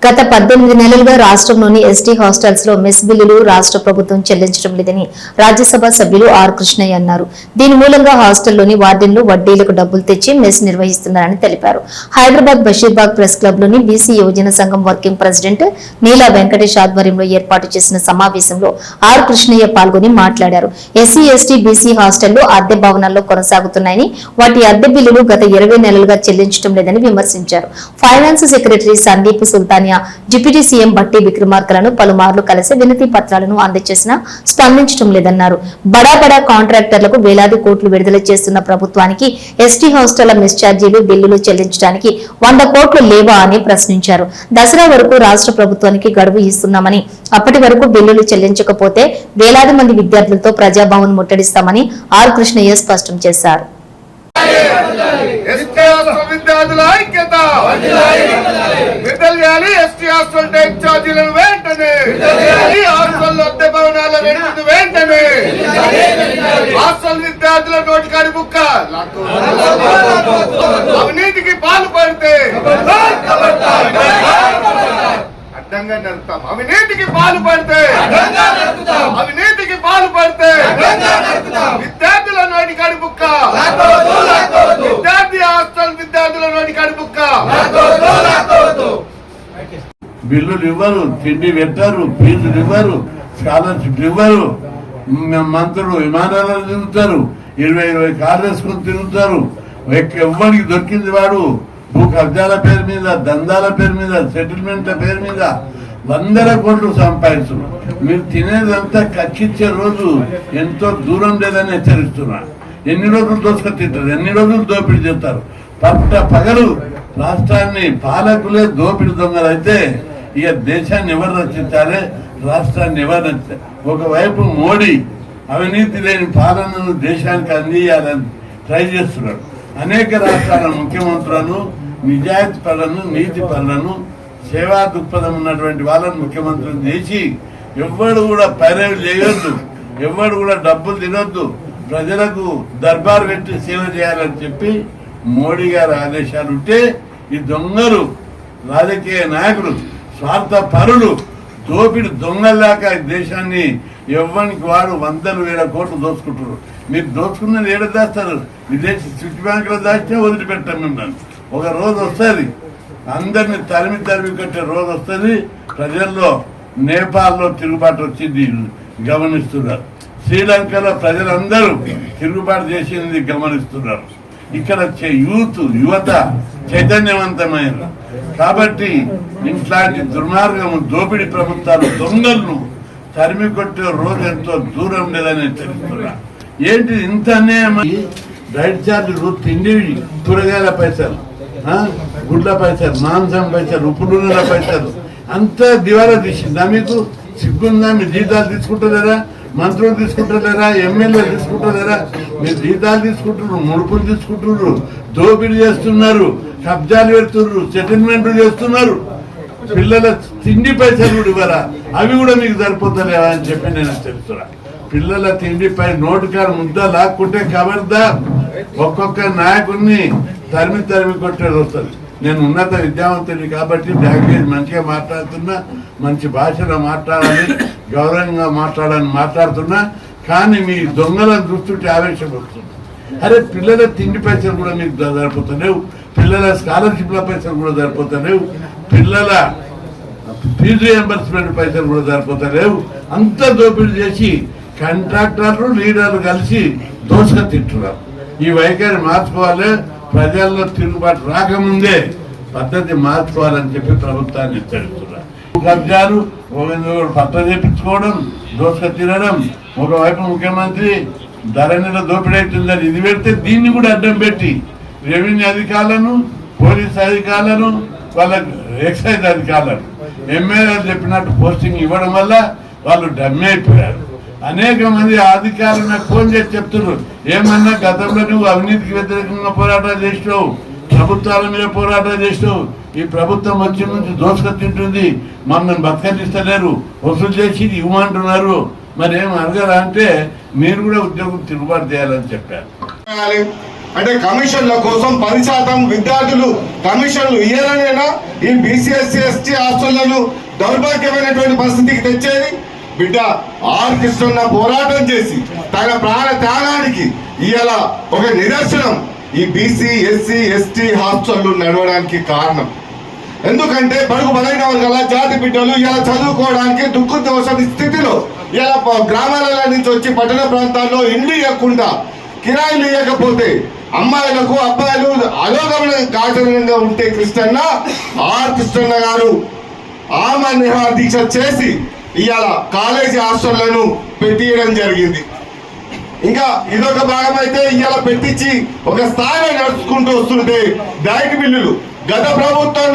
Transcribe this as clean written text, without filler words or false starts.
గత 18 నెలలుగా రాష్ట్రంలోని ఎస్టీ హాస్టల్స్ లో మెస్ బిల్లులు రాష్ట్ర ప్రభుత్వం చెల్లించడం లేదని రాజ్యసభ సభ్యులు ఆర్ కృష్ణయ్య అన్నారు. దీని మూలంగా హాస్టల్లోని వార్డెన్లు వడ్డీలకు డబ్బులు తెచ్చి మెస్ నిర్వహిస్తున్నారని తెలిపారు. హైదరాబాద్ బషీర్బాగ్ ప్రెస్ క్లబ్ లోని బీసీ యువజన సంఘం వర్కింగ్ ప్రెసిడెంట్ నీలా వెంకటేష్ ఆధ్వర్యంలో ఏర్పాటు చేసిన సమావేశంలో ఆర్ కృష్ణయ్య పాల్గొని మాట్లాడారు. ఎస్సీ ఎస్టీ బీసీ హాస్టళ్లు అద్దె భవనాల్లో కొనసాగుతున్నాయని, వాటి అద్దె బిల్లులు గత 20 నెలలుగా చెల్లించడం లేదని విమర్శించారు. Finance secretary Sandeep Sultania deputy CM బట్టి విక్రమార్కలను పలుమార్లు కలిసి వినతి పత్రాలను అందజేసినా స్పందించడం లేదన్నారు. బడా కాంట్రాక్టర్లకు వేలాది కోట్లు విడుదల చేస్తున్న ప్రభుత్వానికి ఎస్టీ హాస్టళ్ల మెస్ ఛార్జీలు బిల్లులు చెల్లించడానికి 100 కోట్లు లేవా అని ప్రశ్నించారు. దసరా వరకు రాష్ట్ర ప్రభుత్వానికి గడువు ఇస్తున్నామని, అప్పటి వరకు బిల్లులు చెల్లించకపోతే వేలాది మంది విద్యార్థులతో ప్రజాభవన్ ముట్టడిస్తామని ఆర్ కృష్ణయ్య స్పష్టం చేశారు. అవినీతికి పాల్పడితే అడ్డంగా నడుపుతాం. అవినీతికి పాల్పడితే విద్యార్థుల నోటి కాడి బుక్క, విద్యార్థి హాస్టల్ విద్యార్థుల నోటి కాడి బుక్క. బిల్లులు ఇవ్వరు, తిండి పెట్టారు, ఫీజులు ఇవ్వరు, స్కాలర్షిప్ ఇవ్వరు. మంత్రులు విమానాలను తిరుగుతారు, 20 కార్లు వేసుకుని తిరుగుతారు. ఎవ్వరికి దొరికింది వాడు భూ కబ్జాల పేరు మీద, దందాల పేరు మీద, సెటిల్మెంట్ల పేరు మీద 100 కోట్లు సంపాదిస్తున్నారు. మీరు తినేదంతా కక్కిచ్చే రోజు ఎంతో దూరం లేదని హెచ్చరిస్తున్నా. ఎన్ని రోజులు దోసుక తింటారు, ఎన్ని రోజులు దోపిడీ చేస్తారు. పగలు రాష్ట్రాన్ని పాలకులే దోపిడీ దొంగలు అయితే ఇక దేశాన్ని ఎవరు రక్షించాలి, రాష్ట్రాన్ని ఎవరు రక్షించాలి? ఒకవైపు మోడీ అవినీతి లేని పాలనను దేశానికి అందియాలని ట్రై చేస్తున్నాడు. అనేక రాష్ట్రాల ముఖ్యమంత్రులను, నిజాయితీ పరులను, నీతి పరులను, సేవా దృక్పథం ఉన్నటువంటి వాళ్ళని ముఖ్యమంత్రులను చేసి ఎవ్వడు కూడా పైరవి చేయొద్దు, ఎవ్వడు కూడా డబ్బులు తినొద్దు, ప్రజలకు దర్బారు పెట్టి సేవ చేయాలని చెప్పి మోడీ గారి ఆదేశాలు ఉంటే ఈ దొంగలు, రాజకీయ నాయకులు, స్వార్థ పరులు, దోపిడి దొంగల్లాగా దేశాన్ని ఎవ్వరికి వాడు 100,000 కోట్లు దోచుకుంటారు. మీరు దోచుకున్నది ఏడ దాస్తారు? విదేశీ స్విచ్ బ్యాంకులో దాచితే వదిలిపెట్టాం మిమ్మల్ని. ఒక రోజు వస్తుంది, అందరినీ తరిమి కట్టే రోజు వస్తుంది. ప్రజల్లో నేపాల్లో తిరుగుబాటు వచ్చింది గమనిస్తున్నారు. శ్రీలంకలో ప్రజలందరూ తిరుగుబాటు చేసింది గమనిస్తున్నారు. ఇక్కడ యువత చైతన్యవంతమైన కాబట్టి ఇట్లాంటి దుర్మార్గము, దోపిడీ ప్రభుత్వాలు, దొంగలను తరిమి కొట్టే రోజు ఎంతో దూరం లేదని తెలుస్తున్నా. ఏంటి ఇంత అన్యాయం? రైట్ ఛార్జీలు, తిండి, కూరగాయల పైసలు, గుడ్ల పైసలు, మాంసం పైసలు, ఉప్పు నూనెల పైసలు అంతా దివాలా తీసిందా? మీకు సిగ్గుందా? మీరు జీతాలు తీసుకుంటలేరా? మంత్రులు తీసుకుంటలేరా? ఎమ్మెల్యేలు తీసుకుంటలేరా? మీరు జీతాలు తీసుకుంటున్నారు, ముడుపులు తీసుకుంటున్నారు, దోపిడీ చేస్తున్నారు, కబ్జాలు పెడుతున్నారు, సెటిల్మెంట్లు చేస్తున్నారు. పిల్లల తిండి పైసలు కూడా ఇవ్వరా? అవి కూడా మీకు సరిపోతలేవా అని చెప్పి నేను తెలుస్తున్నా. పిల్లల తిండిపై నోటికాడ ముద్ద లాక్కుంటే ఖబర్దార్, ఒక్కొక్క నాయకుడిని తరిమి కొట్టేది వస్తుంది. నేను ఉన్నత విద్యావంతుని కాబట్టి లాంగ్వేజ్ మంచిగా మాట్లాడుతున్నా, మంచి భాషలో మాట్లాడాలి, గౌరవంగా మాట్లాడుతున్నా. కానీ మీ దొంగలను చూస్తుంటే ఆవేశం వస్తుంది. అరే పిల్లల తిండి పైసలు కూడా మీకు సరిపోతలేవు, పిల్లల స్కాలర్షిప్ల పైసలు కూడా సరిపోతలేవు, పిల్లల ఫీజు రియంబర్స్మెంట్ పైసలు కూడా సరిపోతలేవు. అంత దోపిడీ చేసి కాంట్రాక్టర్లు, లీడర్లు కలిసి దోసుక తింటున్నారు. ఈ వైఖరి మార్చుకోవాలి. ప్రజల్లో తిరుగుబాటు రాకముందే పద్ధతి మార్చుకోవాలని చెప్పి ప్రభుత్వాన్ని హెచ్చరిస్తున్నారు. కబ్జాలు, పత్ర చేపించుకోవడం, దోసుక తినడం. ఒకవైపు ముఖ్యమంత్రి ధరణిలో దోపిడీ అవుతుందని ఇది పెడితే దీన్ని కూడా అడ్డం పెట్టి రెవెన్యూ అధికారులను, పోలీస్ అధికారులను, వాళ్ళ ఎక్సైజ్ అధికారులను ఎమ్మెల్యేలు చెప్పినట్టు పోస్టింగ్ ఇవ్వడం వల్ల వాళ్ళు డమ్మి అయిపోయారు. అనేక మంది అధికారులు నాకు ఫోన్ చేసి చెప్తున్నారు, ఏమన్నా గతంలో నువ్వు అవినీతికి వ్యతిరేకంగా పోరాటాలు చేసినావు, ప్రభుత్వాల మీద పోరాటాలు చేసినావు, ఈ ప్రభుత్వం వచ్చి నుంచి దోసుక తింటుంది, మమ్మల్ని బతకనిస్తలేరు, వసూలు చేసి ఇవ్వమంటున్నారు, మరి ఏం అడగరా అంటే మీరు కూడా ఉద్యోగం తిరుగుబాటు చేయాలని చెప్పారు. అంటే కమిషన్ల కోసం 10% విద్యార్థులు కమిషన్లు ఇయ్యారనేనా ఈ బీసీ ఎస్సీ ఎస్టీ హాస్టళ్లను దౌర్భాగ్యమైనటువంటి పరిస్థితికి తెచ్చేది? బిడ్డ ఆర్ కృష్ణ పోరాటం చేసి తన ప్రాణ త్యాగానికి ఇవాళ ఒక నిదర్శనం ఈ బీసీ ఎస్సీ ఎస్టీ హాస్టళ్లు నడవడానికి కారణం. ఎందుకంటే బడుగు బలైన వర్గాల జాతి బిడ్డలు ఇలా చదువుకోవడానికి దుఃఖ దోష స్థితిలో ఇలా గ్రామాల నుంచి వచ్చి పట్టణ ప్రాంతాల్లో ఇండ్లు ఇవ్వకుండా కిరాయిలు ఇవ్వకపోతే అమ్మాయిలకు అబ్బాయిలు అలోగమన కారణంగా ఉంటే కృష్ణన్న ఆర్ కృష్ణన్న గారు ఆమె నిరాహార దీక్ష చేసి ఇవాళ కాలేజీ హాస్టళ్లను పెట్టియడం జరిగింది. ఇంకా ఇదొక భాగం అయితే ఇవాళ పెట్టించి ఒక స్థాయిలో నడుచుకుంటూ వస్తుంటే డైట్ బిల్లులు గత ప్రభుత్వంలో